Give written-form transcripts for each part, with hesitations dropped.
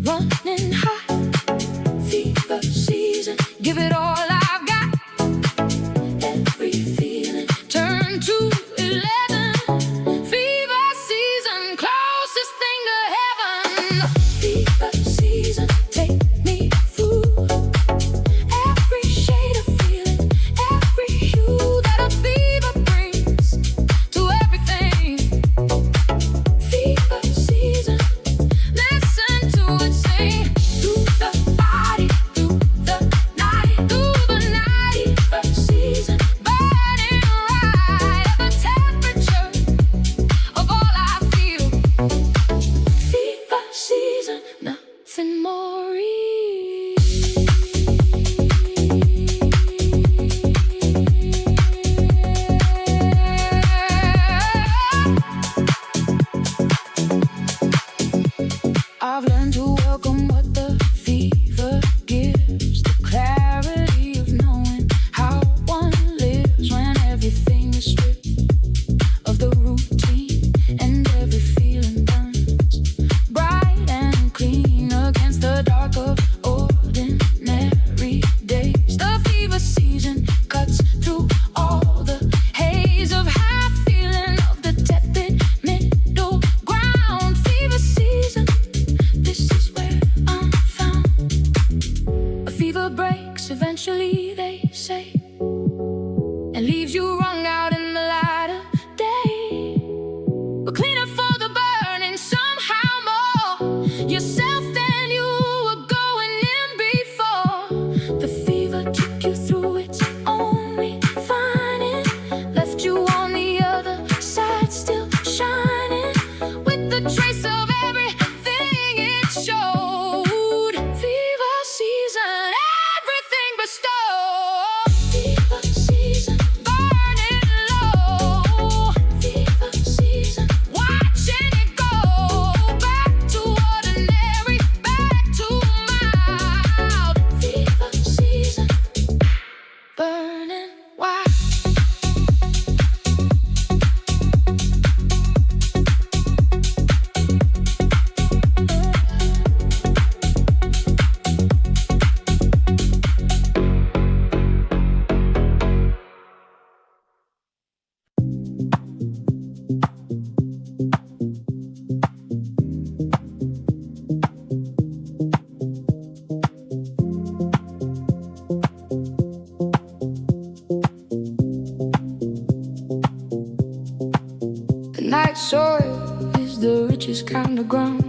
running hot. Fever season, give it all I've got. Every feeling turn to 11. Fever season, closest thing to heaven. Fever season, take me through every shade of feeling, every hue that a fever brings to everything. Fever season, listen to it sing through the body, through the night, Fever season, burning right at the temperature of all I feel. Fever season, nothing more real. I've learned to welcome what the fever gives, the clarity of knowing how one lives when everything is stripped of the routine and every feeling burns bright and clean against the dark of ordinary days. The fever season cuts through all the haze of half feeling of the tepid middle ground. Fever season, this is where I'm found. A fever breaks eventually, they say, and leaves you wrung out in the light of day, but cleaner for the burning, somehow more yourself than you were going in before. The fever took you through its own refining, left you on the other side still shining, with the trace of everything it showed. Fever season, everything bestowed. Fever season, burning low. Fever season, watching it go back to ordinary, back to mild. Fever season, burning wild. The night soil is the richest kind of ground,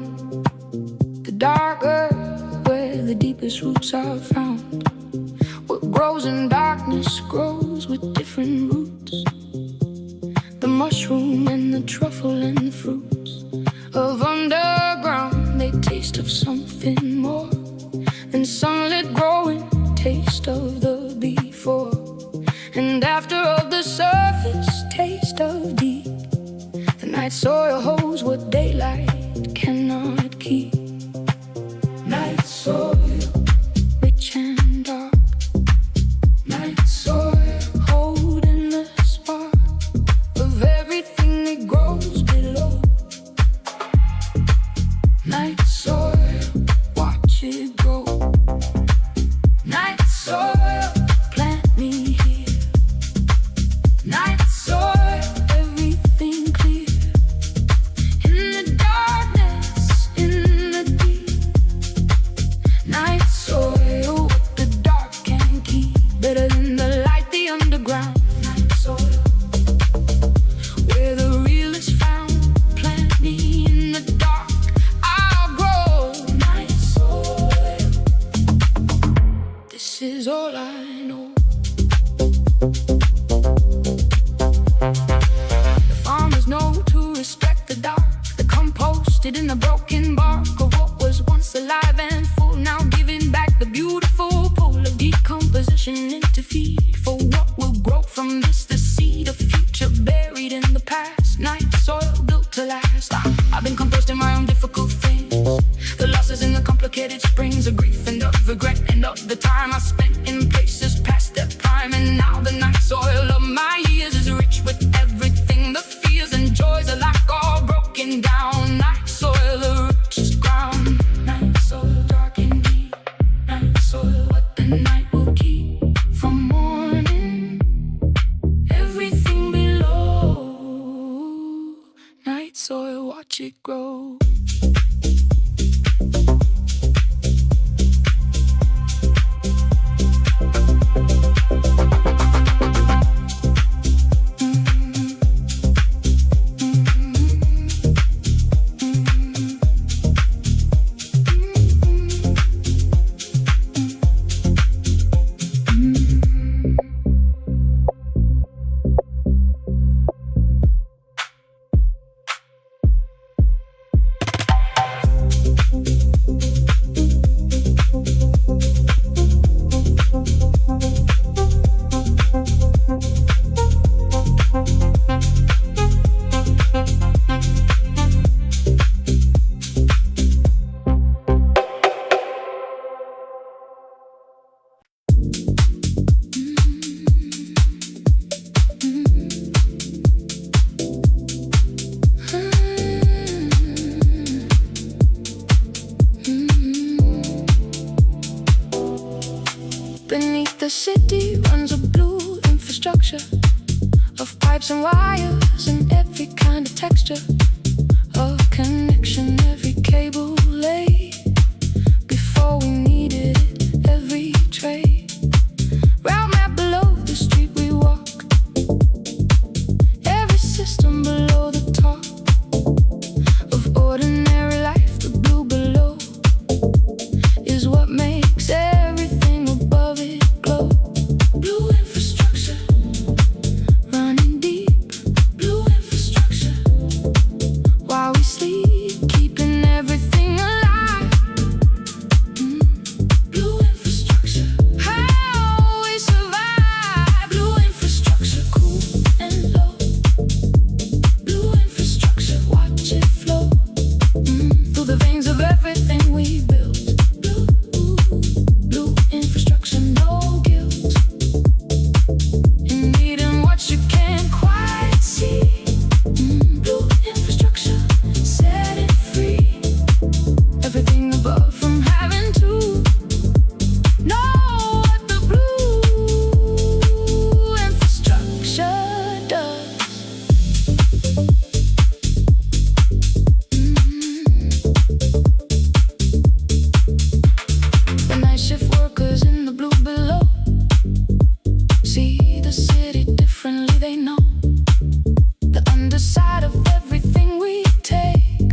the dark earth where the deepest roots are found. What grows in darkness grows with different roots. The mushroom and the truffle and the fruits of underground, they taste of something more than sunlit growing, taste of the before and after of the surface, taste of deep. The night soil holds what daylight cannot keep. Night soil, rich and dark. Night soil, holding the spark of everything that grows below. Night soil, watch it grow. Night soil, plant me here. Night soil, everything clear. In the darkness, in the deep. Night soil, what the dark can't keep. Better than the light, the underground. Night soil, where the real is found. Plant me in the dark, I'll grow. Night soil, this is all I know. The farmers know to respect the dark. The composted in the broken bark of what was once alive and full, now giving back the beautiful pull of decomposition into feed for what will grow from this, the seed of future buried in the past. Night soil built to last. I've been composting my own difficult things, the losses in the complicated springs of grief and of regret, and of the time I spent in places past their prime. And now the night soil of my years is rich with everything, the fears and joys alike all broken down. Night soil, the richest ground. Night soil. night will keep from morning. Everything below. Night soil, watch it grow. Beneath the city runs a blue infrastructure of pipes and wires and every kind of texture of connection, every cable lay before we needed it, every tray. Route map below the street we walk, every system below the top of ordinary life. The blue below is what makes everything above it glow. Blue infrastructure, running deep. Blue infrastructure, while we sleep, keeping everything alive. Blue infrastructure, how we survive. Blue infrastructure, cool and low. Blue infrastructure, watch it flow through the veins of everything we built. Blue infrastructure, no guilt in needing what you can't quite see. Blue infrastructure, set it free. Everything above from having to know what the blue infrastructure does. The night shift workers in the blue below see the city differently, they know the underside of everything we take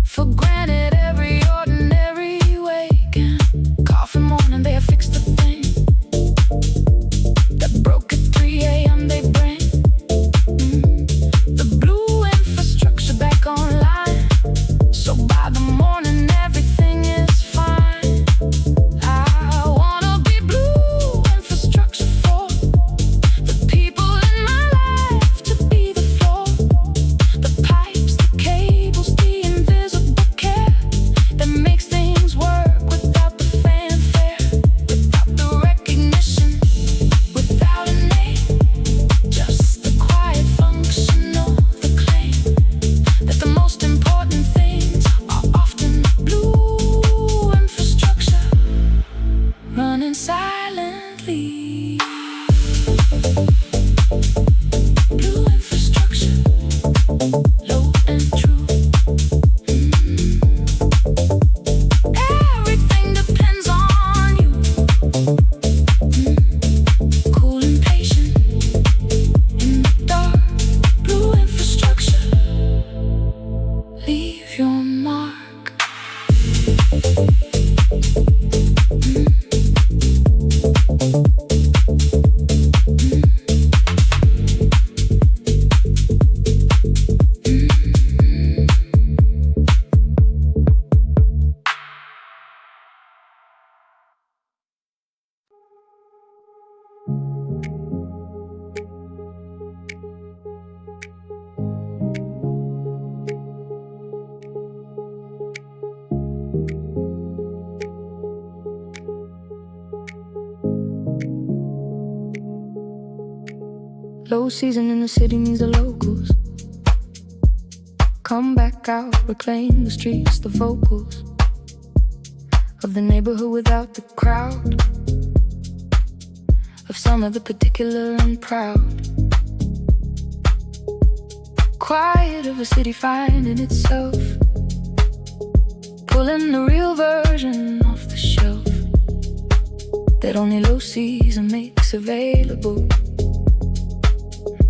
for granted. Every ordinary wake and coffee morning, they have fixed the thing that broke at 3 a.m. They bring the blue infrastructure back online, so by the morning everything is fine. I wanna be blue infrastructure for the people in my life, to be the floor, the pipes, the cables, the invisible care that makes things work without the fanfare, without the recognition, without a name. Just the quiet function of the claim that the most important things are often blue infrastructure, running silently. Blue infrastructure, low and true. Everything depends on you. Cool and patient in the dark. Blue infrastructure, leave your mark. Low season in the city means the locals come back out, reclaim the streets, the vocals of the neighborhood without the crowd. of some of the particular and proud. Quiet of a city finding itself, pulling the real version off the shelf that only low season makes available.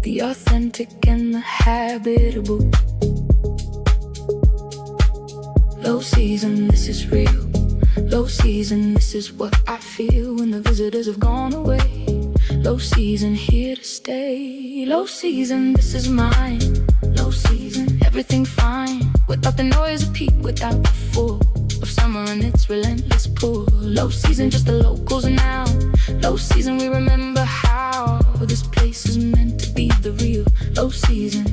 The authentic and the habitable. Low season, this is real. Low season, this is what I feel when the visitors have gone away. Low season, here to stay. Low season, this is mine. Low season, everything fine, without the noise of peak, without the full of summer and its relentless pull. Low season, just the locals now. Low season, we remember how this place is meant to be the real. Low season,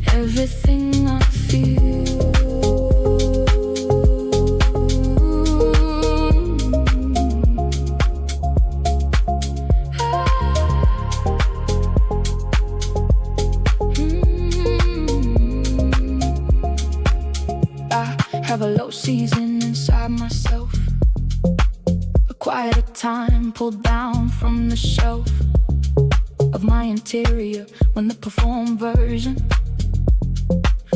everything I feel. Have a low season inside myself, a quieter time pulled down from the shelf of my interior when the performed version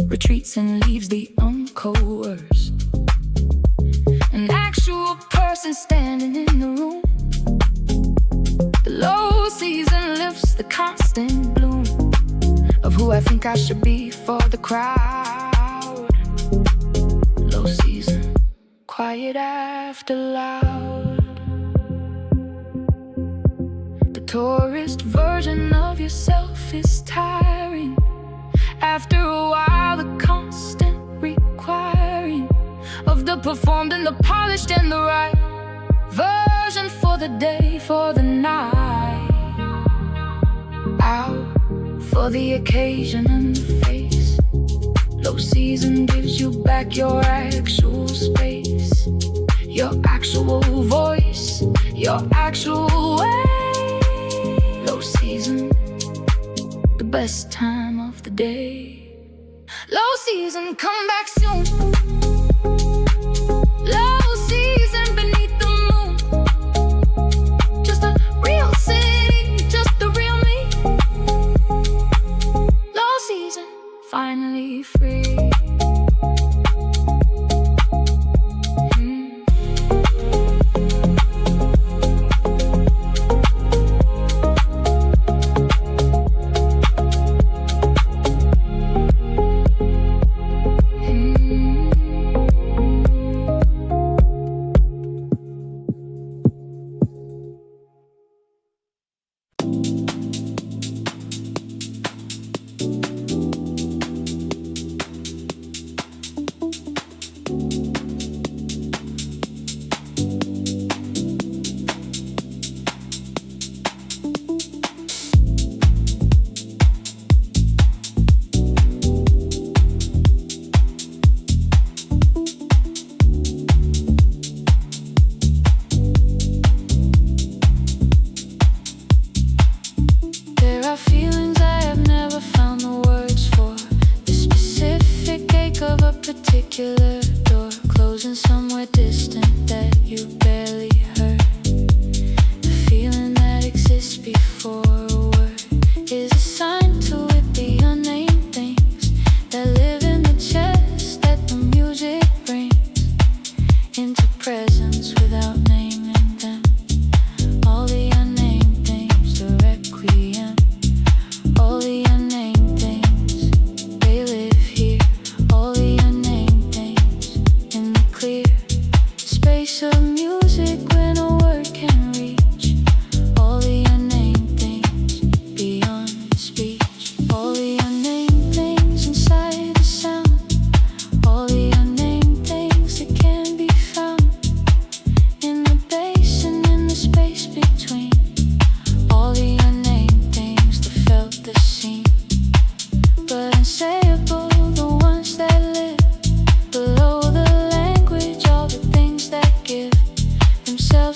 retreats and leaves the uncoerced. An actual person standing in the room. The low season lifts the constant bloom of who I think I should be for the crowd. Low season, quiet after loud. The tourist version of yourself is tiring. After a while, the constant requiring of the performed and the polished and the right version for the day, for the night. Out for the occasion and the face. Low season gives you back your actual space, your actual voice, your actual way. Low season, the best time of the day. Low season, come back soon. Low season beneath the moon. Just a real city, just the real me. Low season, finally free. Particular door closing somewhere distant that you barely heard. The feeling that exists before a word is assigned to it, the unnamed things that live in the chest that the music brings into presence without naming them. All the unnamed things, the requiem. All the unnamed things, they live here. All the unnamed things in the clear space of music when a word can reach. All the unnamed things beyond speech. All the unnamed things inside the sound. All the unnamed things that can be found in the bass and in the space between. All the unnamed things that felt the scene, but unsayable, the ones that live below the language. All the things that give themselves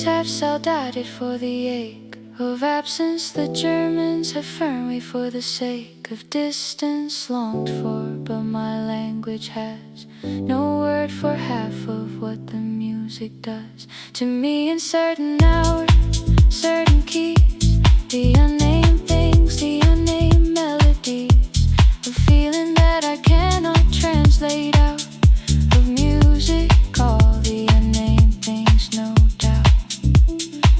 have soldated for the ache of absence. The Germans have firmly for the sake of distance longed for, but my language has no word for half of what the music does to me in certain hours, certain keys, the unnamed things, the unnamed melodies, a feeling that I cannot translate out of music. All the unnamed things, no doubt.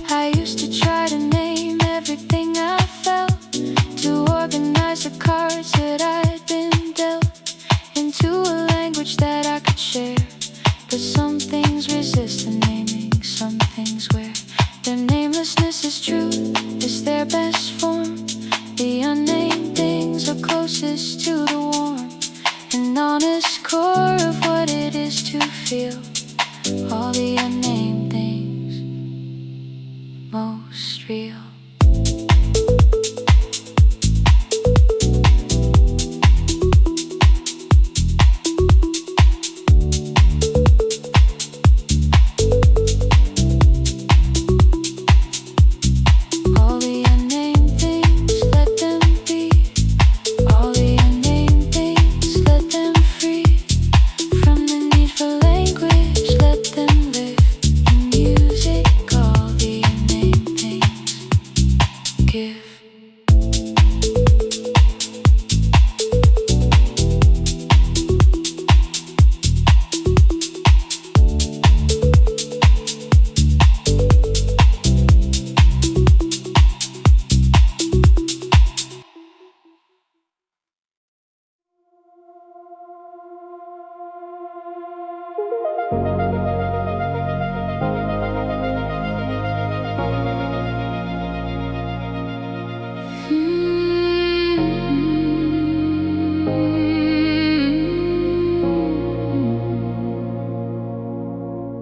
I used to try to name everything I felt, to organize the cards that I'd been dealt into a language that I could share. But some things resist the naming, some things where their namelessness is true, is their best form. The unnamed things are closest to the warm and honest core of what it is to feel. All the unnamed things, most real.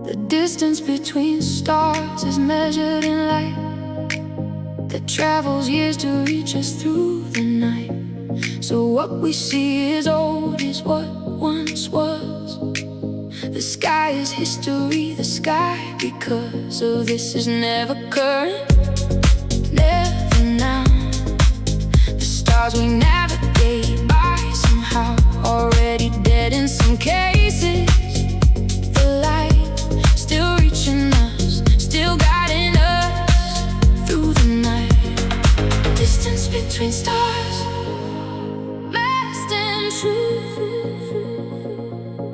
The distance between stars is measured in light that travels years to reach us through the night. So what we see is old, is what once was. The sky is history, the sky because of this is never current, never now. The stars we navigate by somehow already dead in some cases. The light still reaching us, still guiding us through the night. Distance between stars, vast and true.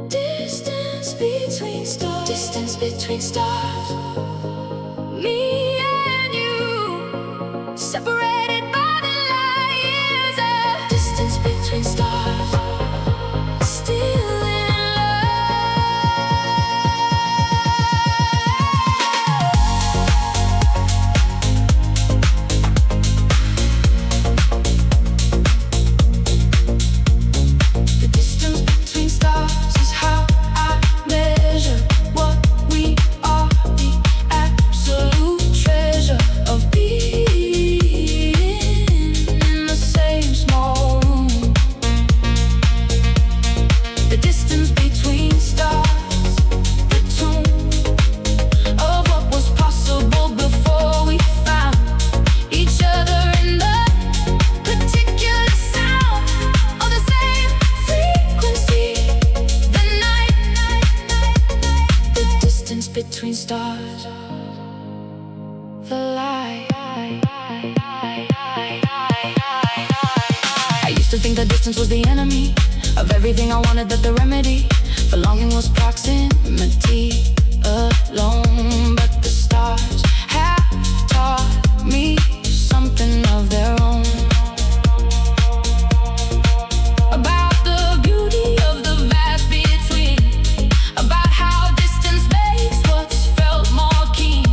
Distance between stars, distance between stars. Me and you, separated by the light years of distance between stars. Still in the distance between stars is how I measure what we are, the absolute treasure of being in the same small room. The distance between stars, the tomb of what was possible before we found each other in the particular sound of the same frequency. The night, the distance between stars, the light. I used to think the distance was the enemy of everything I wanted, that the remedy for longing was proximity alone. But the stars have taught me something of their own, about the beauty of the vast between, about how distance makes what's felt more keen.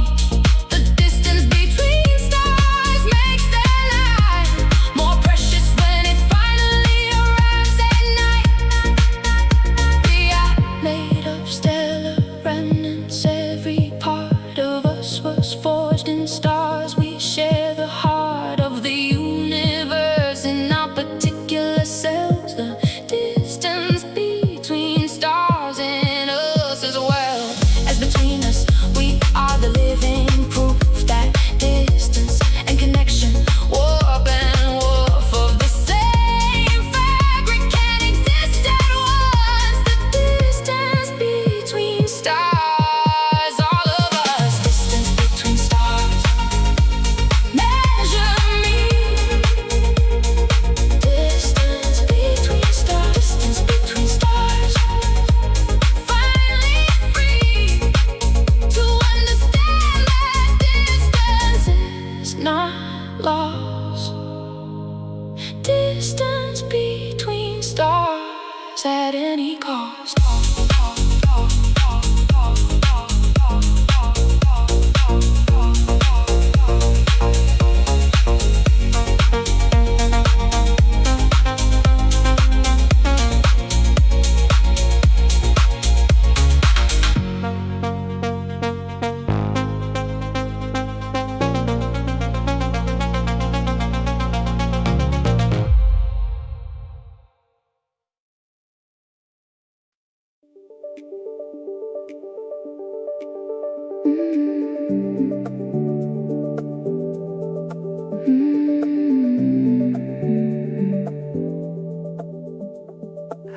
The distance between stars makes their light more precious when it finally arrives at night. We are made of stellar remnants, every part at any cost.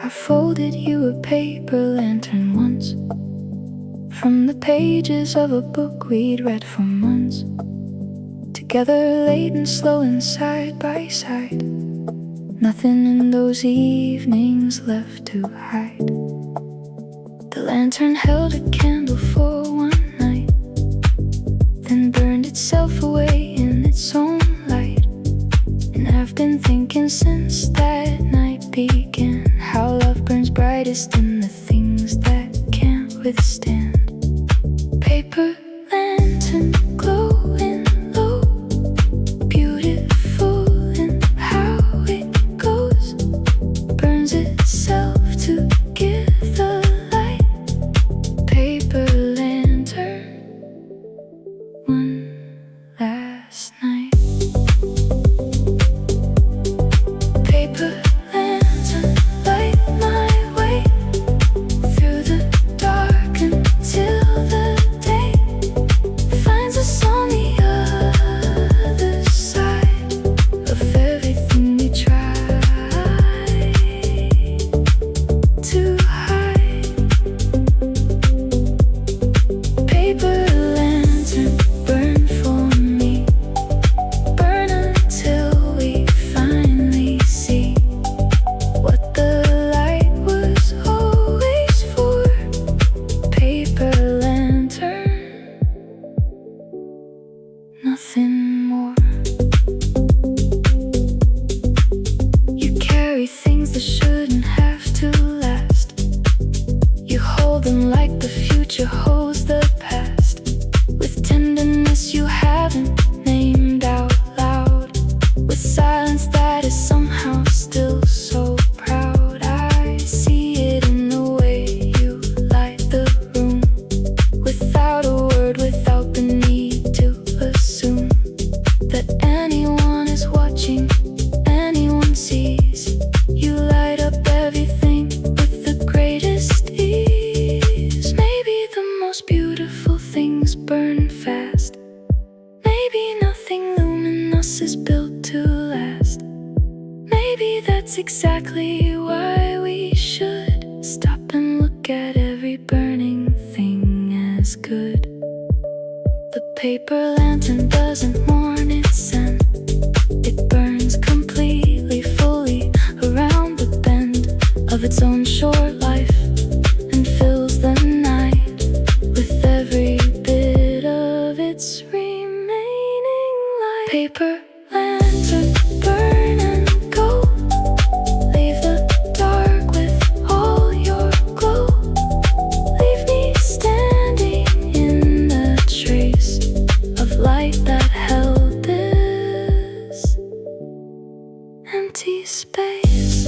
I folded you a paper lantern once, from the pages of a book we'd read for months, together late and slow and side by side. Nothing in those evenings left to hide. The lantern held a candle for one night, then burned itself away in its own light. And I've been thinking since that night began, how love burns brightest in the things that can't withstand. Paper lantern glowing low, beautiful in how it goes, burns itself to give the light. Paper lantern, one last night. Paper lantern, light my way through the dark until the day finds us on the other side of everything we try to hide. Paper lantern, burn for me, burn until we finally see what the light was always for. Paper lantern, nothing more. You carry things that shouldn't have to last. You hold them like the future holds the past, with tenderness you haven't named out loud, with silence that is somehow still so proud. I see it in the way you light the room, without a word, without the need to assume that anyone is watching, anyone sees. You light up everything with the greatest ease. Maybe the most beautiful things burn fast. Maybe nothing luminous is built to last. Maybe that's exactly why we should stop and look at every burning thing as good. The paper lantern doesn't mourn its scent. It burns completely, fully, around the bend of its own short life, and fills the night with every bit of its remaining light. Paper lantern, burn and go. Leave the dark with all your glow. Leave me standing in the trace of light that held this empty space.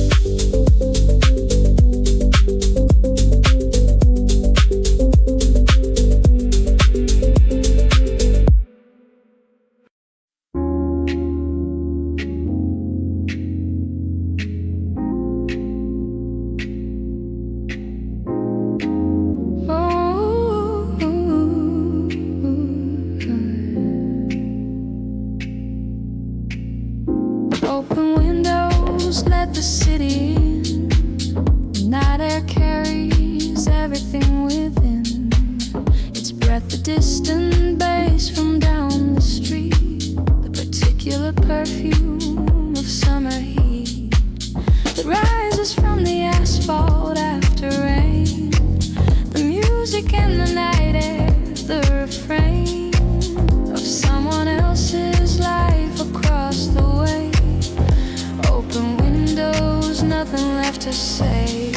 Open windows, let the city in. Night air carries everything within. Its breath, the distant bass from down the street, the particular perfume of summer heat that rises from the asphalt after rain. The music and the night air, the refrain of someone else's life across the way. Open windows, nothing left to say.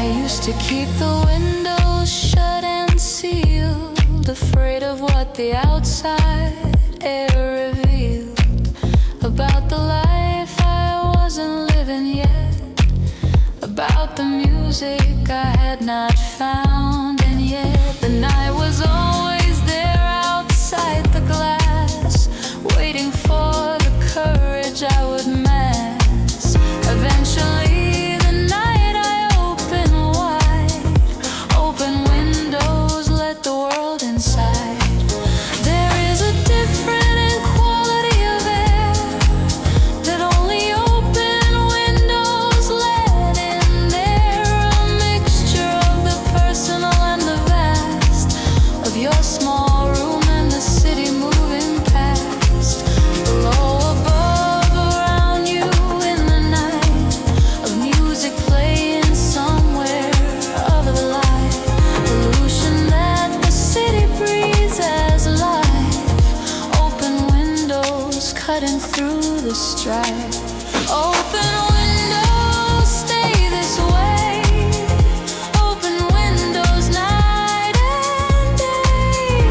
I used to keep the windows shut and sealed, afraid of what the outside air revealed about the life I wasn't living yet, about the music I had not found. And yet the night was always there outside the glass, waiting for the courage I would mass. Eventually the night I opened wide, open windows, let the world inside. There is a different quality of air that only open windows let in. There a mixture of the personal and the vast, of your small room and the city moving past. Below, above, around you in the night, of music playing somewhere of the light, pollution that the city breathes as life. Open windows cutting through the strife. Open windows, stay this way. Open windows night and day.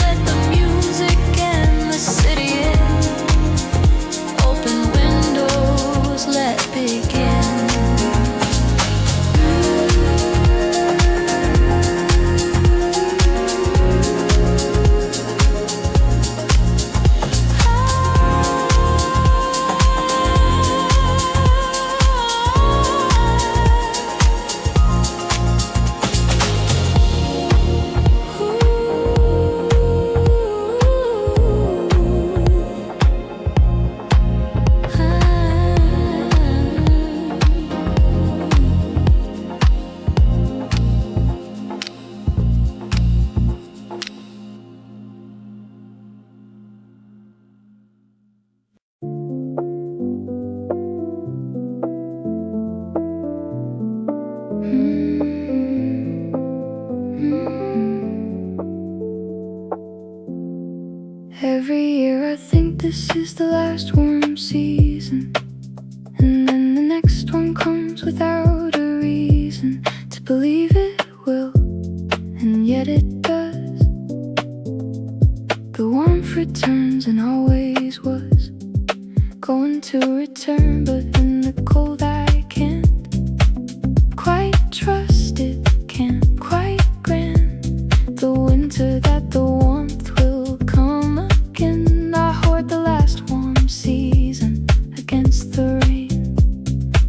Let the music and the city in. Open windows, let begin. Every year I think this is the last warm season, and then the next one comes without a reason to believe it will, and yet it does. The warmth returns and always was going to return, but in the cold I can't quite trust it, can't quite grant the winter that the warmth will come again. I hoard the last warm season against the rain,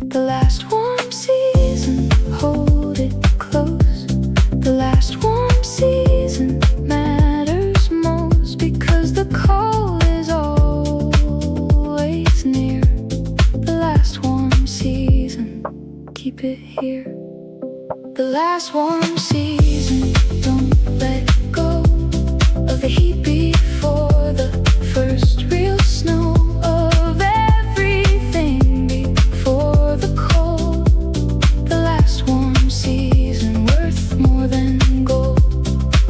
the last warm season, hold it close. The last warm season matters most because the cold is always near. The last warm season, keep it here. The last warm season, don't let go of the heat before the first real snow, of everything before the cold. The last warm season, worth more than gold.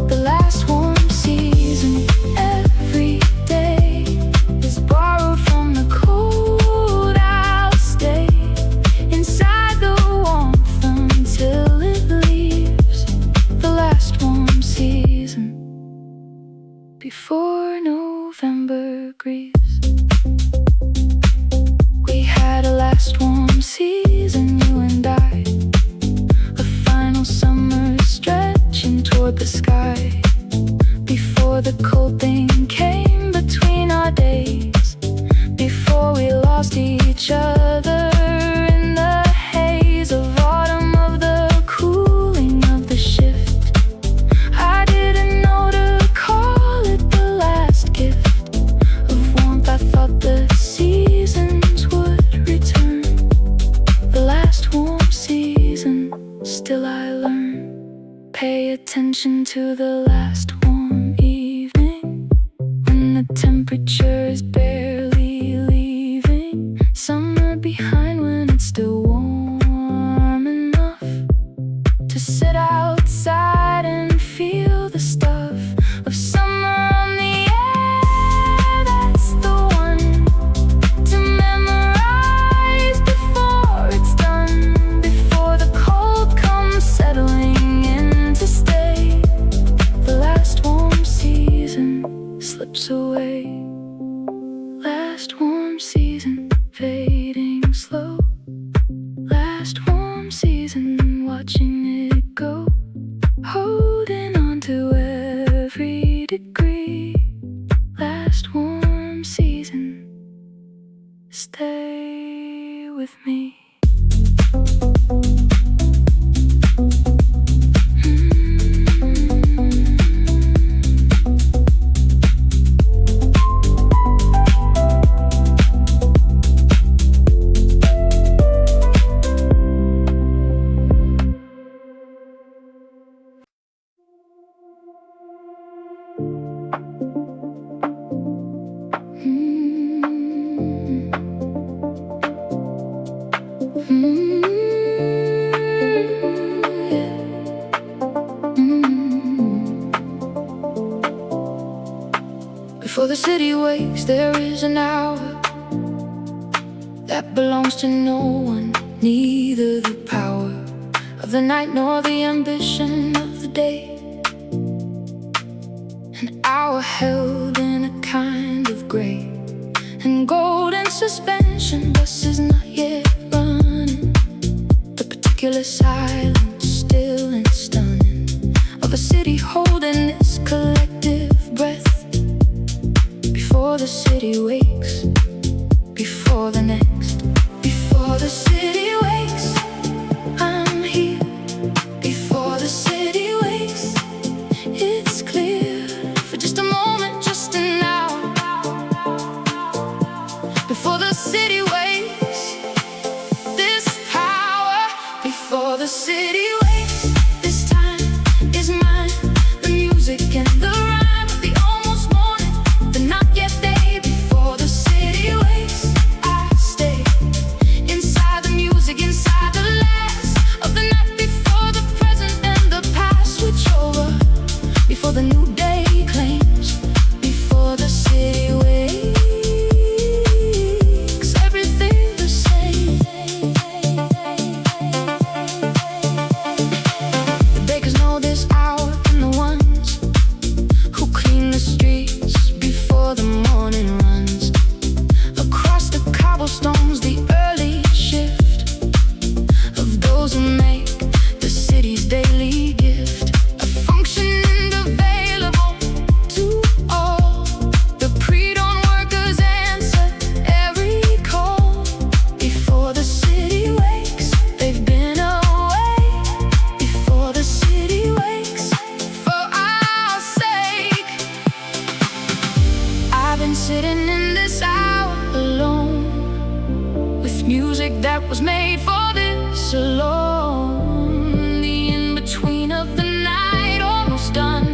The last warm season, every day is borrowed from the cold. I'll stay inside the warmth until it leaves. The last warm season, before November grieves. We had a last warm season, you and I, a final summer stretching toward the sky, before the cold thing came between our days, before we lost each other in the haze of autumn, of the cooling of the shift. I didn't know to call it the last gift of warmth. I thought the seasons would return. The last warm season, still I learn. Pay attention to the last warm evening, when the temperature is barely leaving summer behind, when it's still warm enough to sit outside and feel the stuff of summer on the air. That's the one to memorize before it's done, before the cold comes watching it go, holding on to every degree. Last warm season, stay with me. Before the city wakes, there is an hour that belongs to no one, neither the power of the night nor the ambition of the day. An hour held in a kind of gray and golden suspension, buses not yet running. The particular silence, still and stunning, of a city holding its collective breath. Before the city wakes, before the next. Before the city wakes, I'm here. Before the city wakes, it's clear. For just a moment, just an hour. Before the city wakes, this power. Before the city wakes, this time is mine. The music and the rhyme of the almost morning, the not yet day. Before the city wakes, I stay inside the music, inside the last of the night. Before the present and the past switch over, before the new day claims. Before the city wakes, everything the same. The bakers know this hour, and the ones who clean the streets before the morning runs. Across the cobblestones, the early shift of those who make the city's daily gift. A function and available to all. The pre-dawn workers answer every call. Before the city wakes, they've been away. Before the city wakes, for our sake. I've been sitting in this hour alone, with music that was made for this alone. The in-between of the night almost done,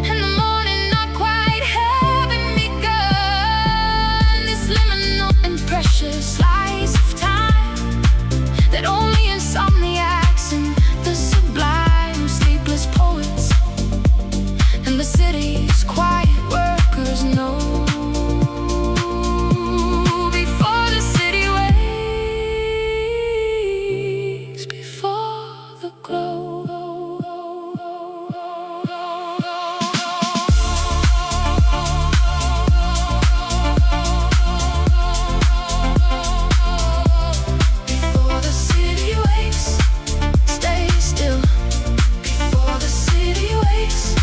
and the morning not quite having begun. This liminal and precious slice of time that only insomniacs and the sublime sleepless poets and the city's quiet workers know. Before the city wakes, before the glow. Before the city wakes, stay still. Before the city wakes,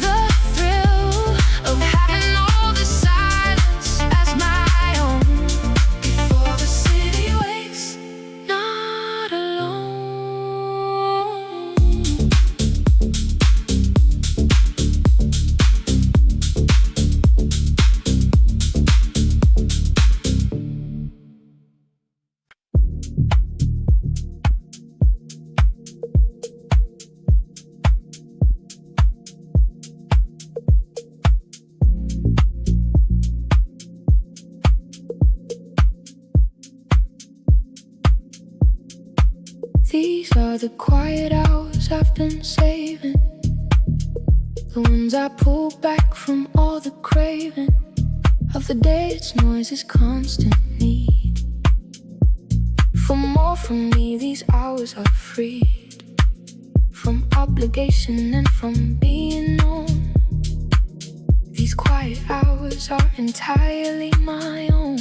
the thrill of having all the silence as my own. Before the city wakes, not alone. These are the quiet hours I've been saving, the ones I pull back from all the craving of the day. Its noise is constant need. For more from me, these hours are freed from obligation and from being known. These quiet hours are entirely my own,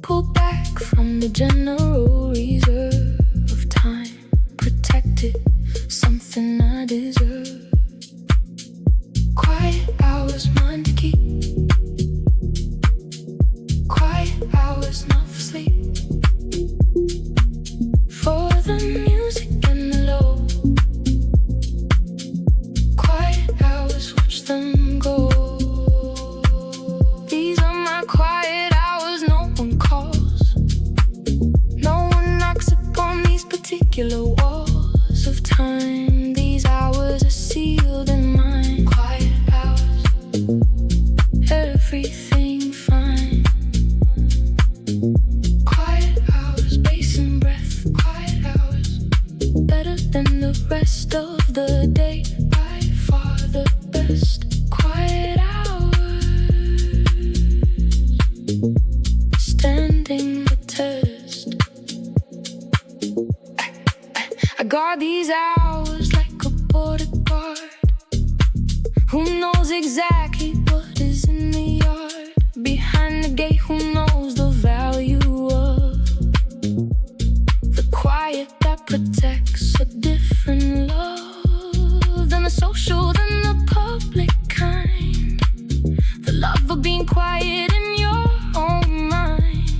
pulled back from the general reserve of time. hours of time. These hours are sealed in mine. Quiet hours, everything fine. Quiet hours, bass and breath. Quiet hours, better than the rest of the day. By far the best. Quiet hours, standing the test. I guard these hours like a border guard. Who knows exactly what is in the yard? Behind the gate, who knows the value of the quiet that protects a different love than the social, than the public kind. The love of being quiet in your own mind.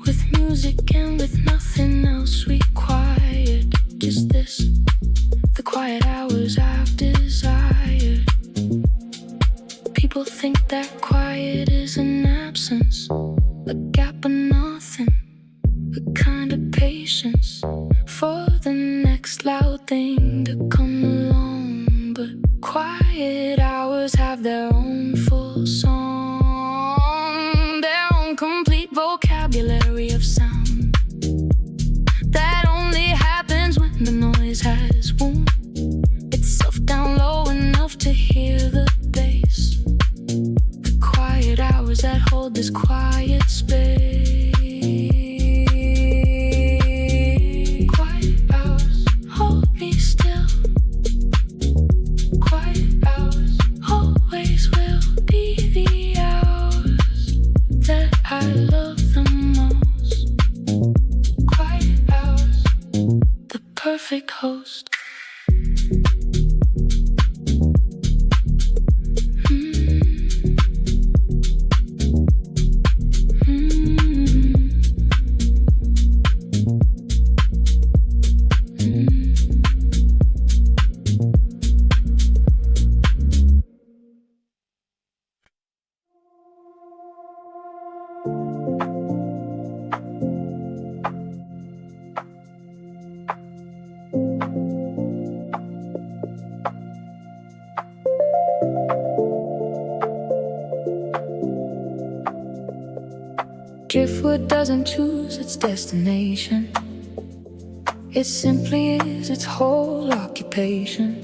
With music and with nothing else required. Just this, the quiet hours I've desired. People think that quiet is an absence, a gap of nothing, a kind of patience for the next loud thing to come along. But quiet hours have their own full song, their own complete vocabulary of sound that only happens when the noise has wound itself down low enough to hear the bass. The quiet hours that hold this quiet space. Quiet hours, hold me still. Quiet hours, always will be the hours that I love the most. Quiet hours, the perfect host. Driftwood doesn't choose its destination. It simply is its whole occupation.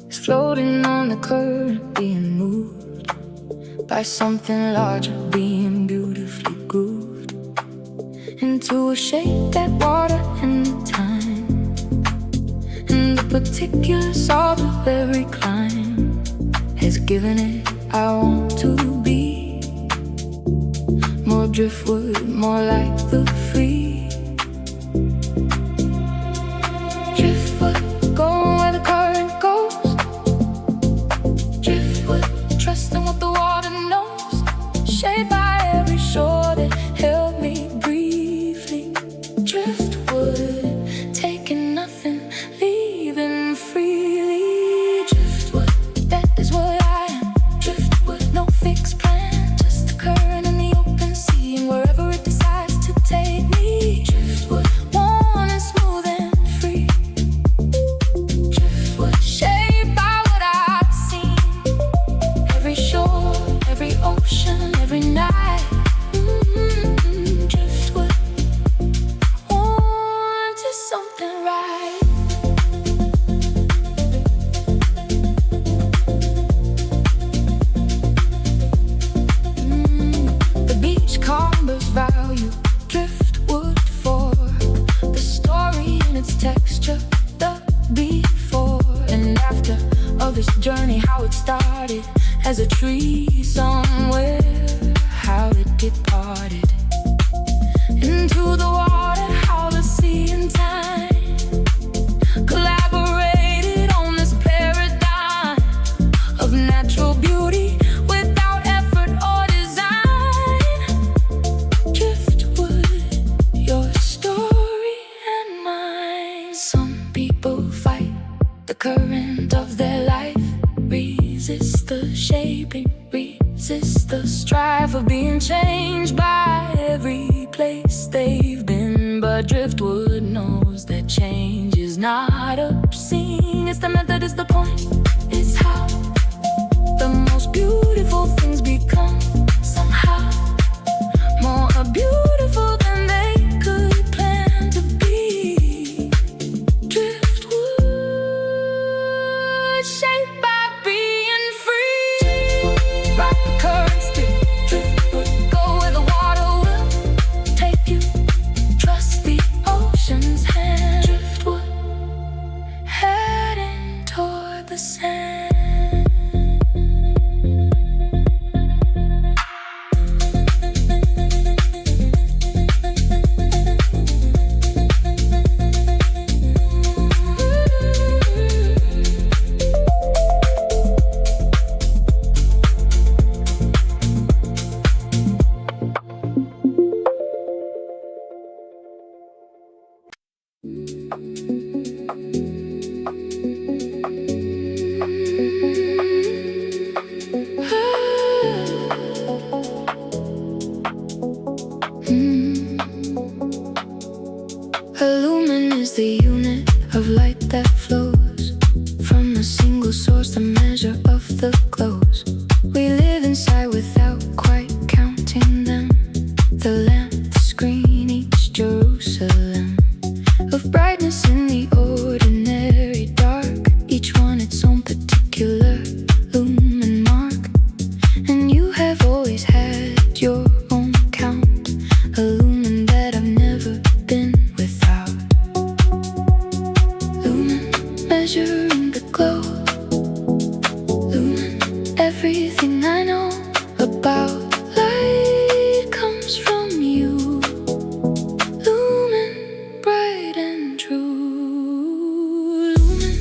It's floating on the current, being moved by something larger, being beautifully grooved into a shape that water and the time and the particular salt of every climb has given it. I want to be more driftwood, more like the free. Driftwood, going where the current goes. Driftwood, trusting what the water knows. Shaped by every shore that held me briefly. Driftwood, taking nothing, leaving freely. Driftwood, that is what I am. Driftwood, no fixed plan, just the current and the open sea, and wherever it decides to take me. Driftwood, warm and smooth and free. Driftwood, shaped by what I've seen. Every shore, every ocean, every night. Driftwood, on to something right. The beach combers value driftwood for the story in its texture, the before and after of this journey. How it started as a tree somewhere, how it departed into the water, how the sea and time collaborated on this paradigm of natural beauty without effort or design. Driftwood, your story and mine. Some people fight the current of their life, resist the shaping, resist the strife of being changed by every place they've been. But driftwood knows that change is not obscene. It's the method, it's the point. It's how the most beautiful things become somehow more beautiful than they could plan to be. Driftwood, shaped by being free. Ride the currents, driftwood, go where the water will take you. Trust the ocean's hand. Driftwood, heading toward the sand. A lumen is the unit of light that flows from a single source, the measure of the glows. We live inside without quite counting them. The lamp, the screen, each Jerusalem of brightness in the ordinary dark, each one its own particular lumen mark. And you have always had your own count, a lumen that I've never been without. Lumen, measuring the glow. Lumen, everything I know about light comes from you. Lumen, bright and true. Lumen,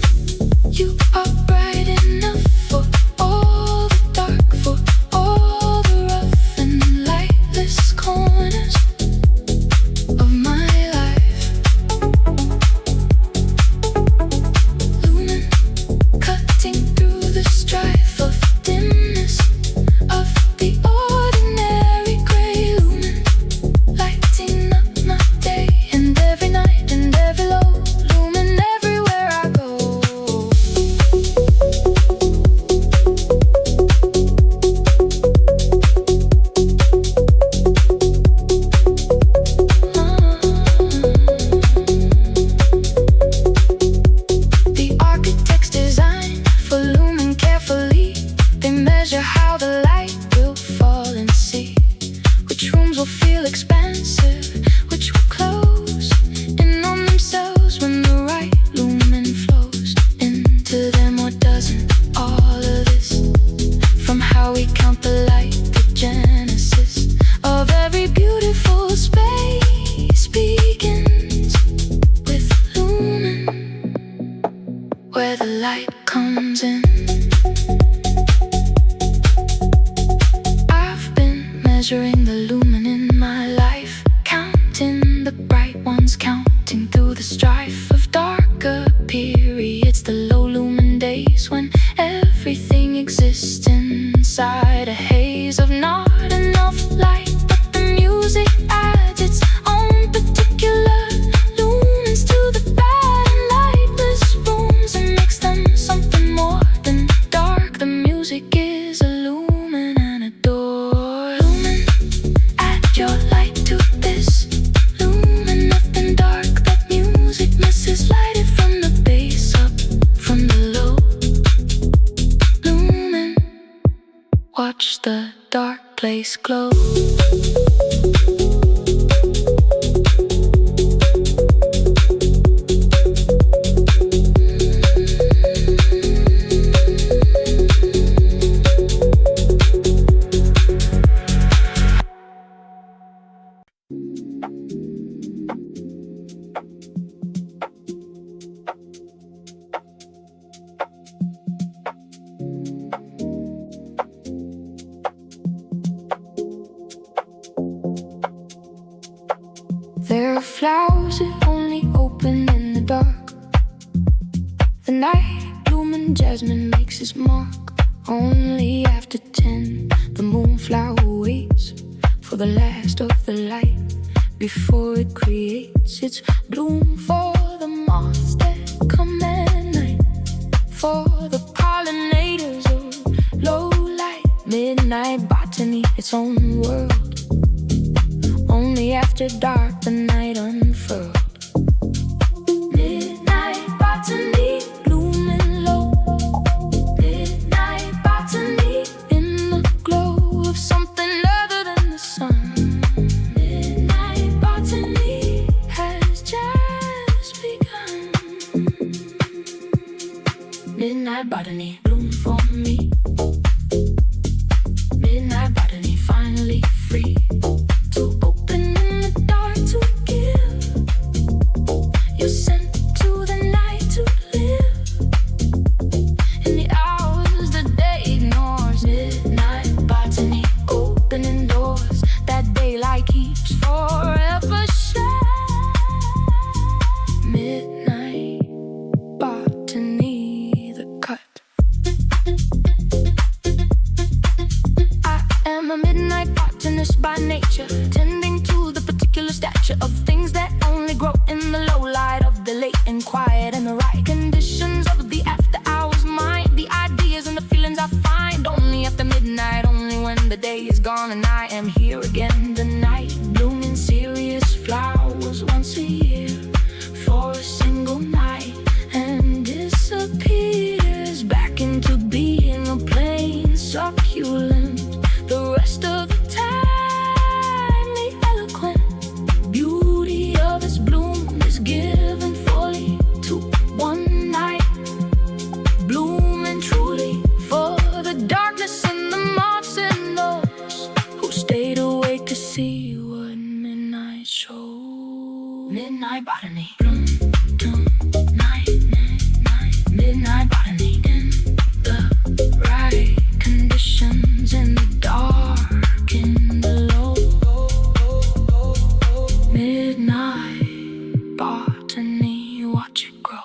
you are bright enough for all the dark, for all the rough and lightless corners of my life. Lumen, cutting through the strife of dimness of the ordinary gray. Lumen, lighting up my day and every night and every low. Lumen, everywhere I go. The architects design for lumen carefully. They measure how the light will fall and see which rooms will feel expansive, which will close in on themselves when the right lumen flows into them, or doesn't. All of this, from how we count the light, the genesis of every beautiful space begins with lumen, where the light comes in. I've been measuring the lumen in my life, counting the bright ones, counting through the strife of darker periods, the low lumen days when everything exists inside a haze of not enough light, but the music adds its own particular lumens to the bad and lightless rooms and makes them something more than dark. The music is a lumen and a door. Lumen, add your light to this. Lumen, nothing dark. That music misses, lighted from the base up from the low. Lumen, watch the dark place glow. There are flowers that only open in the dark. The night blooming jasmine makes its mark. Only after 10, the moonflower waits for the last of the light before it creates its bloom. For the moths that after dark, the night unfurled. Midnight botany, blooming low. Midnight botany, in the glow of something other than the sun. Midnight botany has just begun. Midnight botany, bloom for me. Midnight botany, finally free to open in the dark, to give. You're sent to the night to live in the hours the day ignores. Midnight botany, opening doors that daylight keeps forever shut. Midnight botany, the cut. I'm a midnight botanist by nature, tending to the particular stature of things that only grow in the low light of the late and quiet, and the right conditions of the after hours mind. The ideas and the feelings I find only after midnight, only when the day is gone and I am here again. The night blooming serious flowers once a year for a single night, and disappears back into being a plain succulent. The rest of the time, the eloquent beauty of its bloom is given fully to one night, blooming truly for the darkness and the moths and those who stayed awake to see what midnight showed. Midnight botany, bloom, doom, night, midnight, midnight botany, in the right conditions, in the dark, in the low. Midnight botany, watch it grow.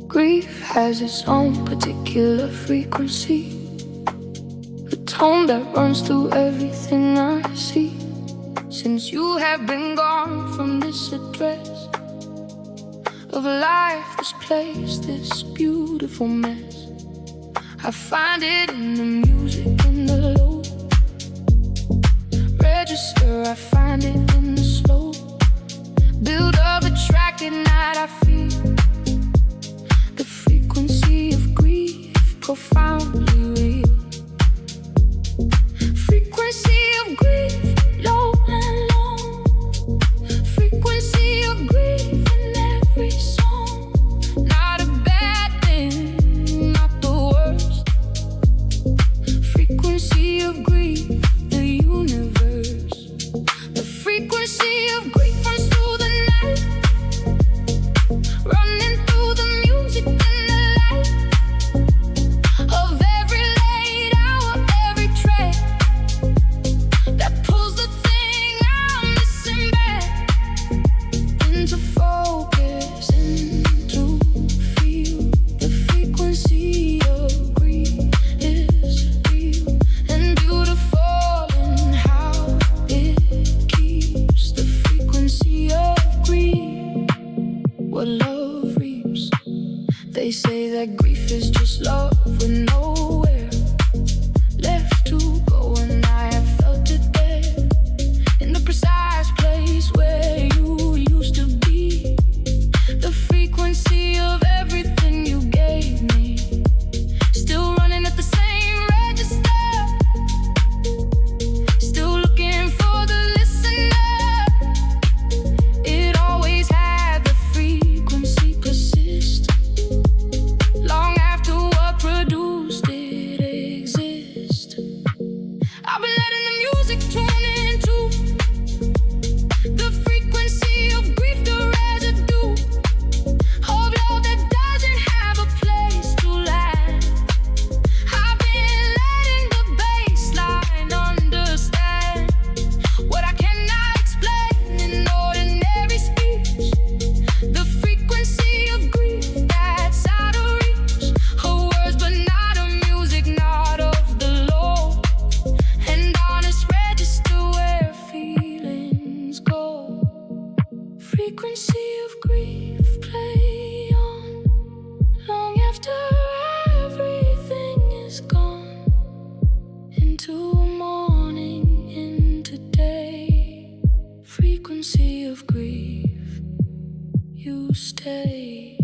Grief has its own particular frequency, a tone that runs through everything I see. Since you have been gone from this address of life, this place, this beautiful mess, I find it in the music, in the low register. I find it in the slow build of a track. At night I feel the frequency of grief, profoundly real. Frequency of grief, low and long. Frequency of grief in every song. Not a bad thing, not the worst. Frequency of grief, the universe. The frequency of grief runs through the night, running through the music and the light of every late hour, every track that pulls the thing I'm missing back into focus, into feel. The frequency of grief is real and beautiful in how it keeps. The frequency of grief, what love reaps. They say that grief is just love with nowhere left to go, and I have felt it there, in the precise place where you used to be. The frequency of everything you gave me, still running at the same register, still looking for the listener. It always had the frequency persist long grief play on long after everything is gone. Into morning, into day, frequency of grief, you stay.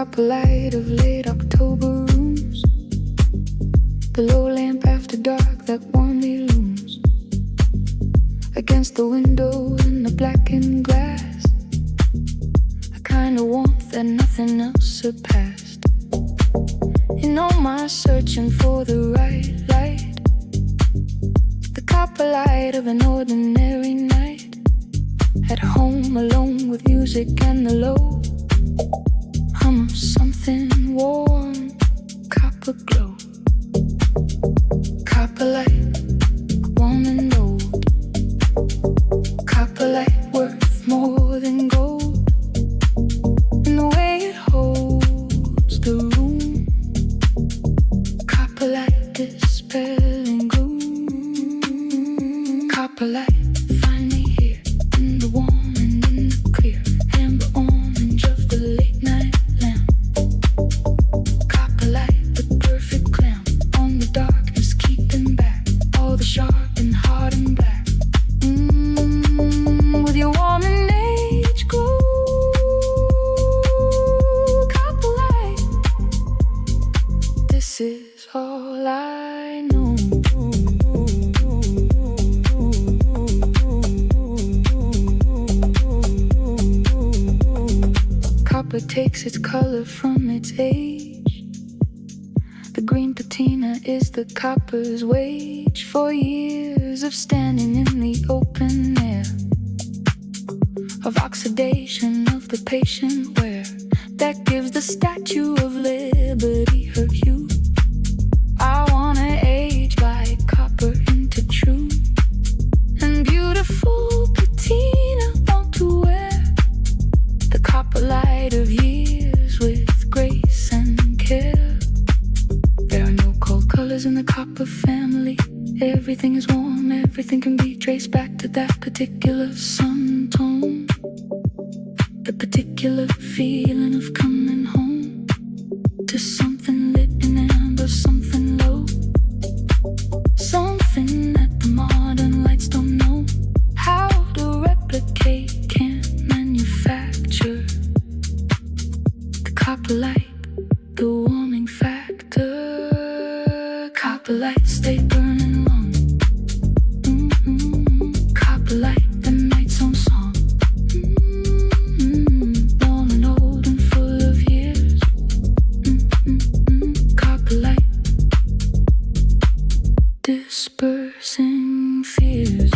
copper light of late October rooms, the low lamp after dark that warmly looms against the window in the blackened glass, a kind of warmth that nothing else surpassed. In all my searching for the right light, the copper light of an ordinary night, at home alone with music and the low hum of something warm, copper glow. Copper light, warm and old. Copper light worth more than gold, in the way it holds the room. Copper light dispelling gloom. Copper light, find me here in the warm and in the clear, amber orange of the late night lamp. Copper light, the perfect clamp on the darkness, keeping back all the sharp and hard and black. With your warm and age glow, copper light, this is all I know. Copper takes its color from its age. The green patina is the copper's wage for years of standing in the open air, of oxidation of the patient wear that gives the Statue of Liberty her hue. I wanna age like copper into true and beautiful patina, want to wear the copper light of years with grace and care. There are no cold colors in the copper family. Everything is warm, everything can be traced back to that particular sun tone, the particular feeling of coming home to something lit in amber, something low, something that the modern lights don't know how to replicate, can't manufacture. The copper light, the warming factor. Copper light stay burning long. Copper light, the night's own song. Warm and old and full of years. Copper light, dispersing fears.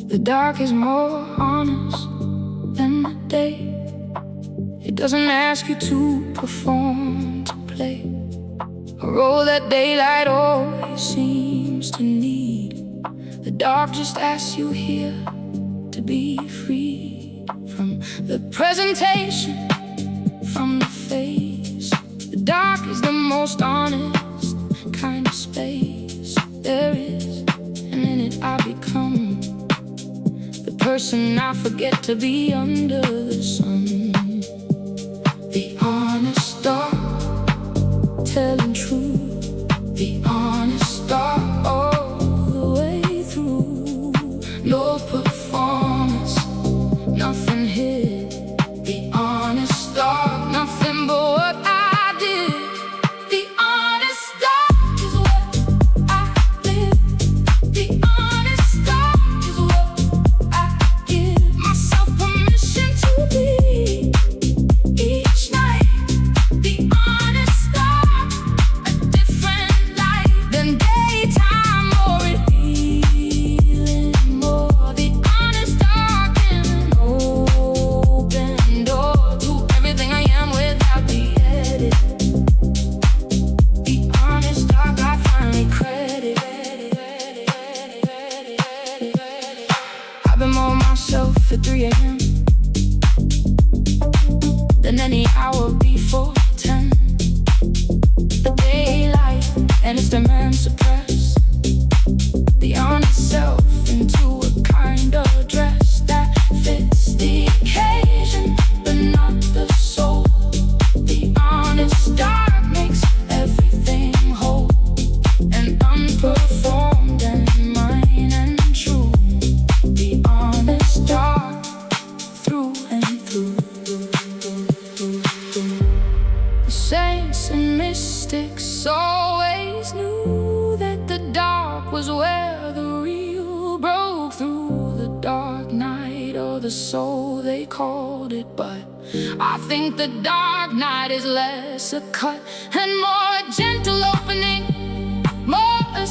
The dark is more honest than the day. It doesn't ask you to perform, to play a role that daylight always seems to need. The dark just asks you here to be free from the presentation, from the face. The dark is the most honest kind of space there is, and in it I become the person I forget to be under the sun. The honest dark, telling truth. The honest dark, all the way through. No performance, nothing hid. The honest dark, nothing but what I did. The honest dark is what I live. The honest dark is what I give myself permission to be each night. The honest dark, suppress the honest self into a kind of dress that fits the occasion, but not the soul. The honest dark makes everything whole and unperformed and mine and true. The honest dark through and through. The saints and mystics always knew that the dark was where the real broke through. The dark night or the soul they called it, but I think the dark night is less a cut and more a gentle opening, more a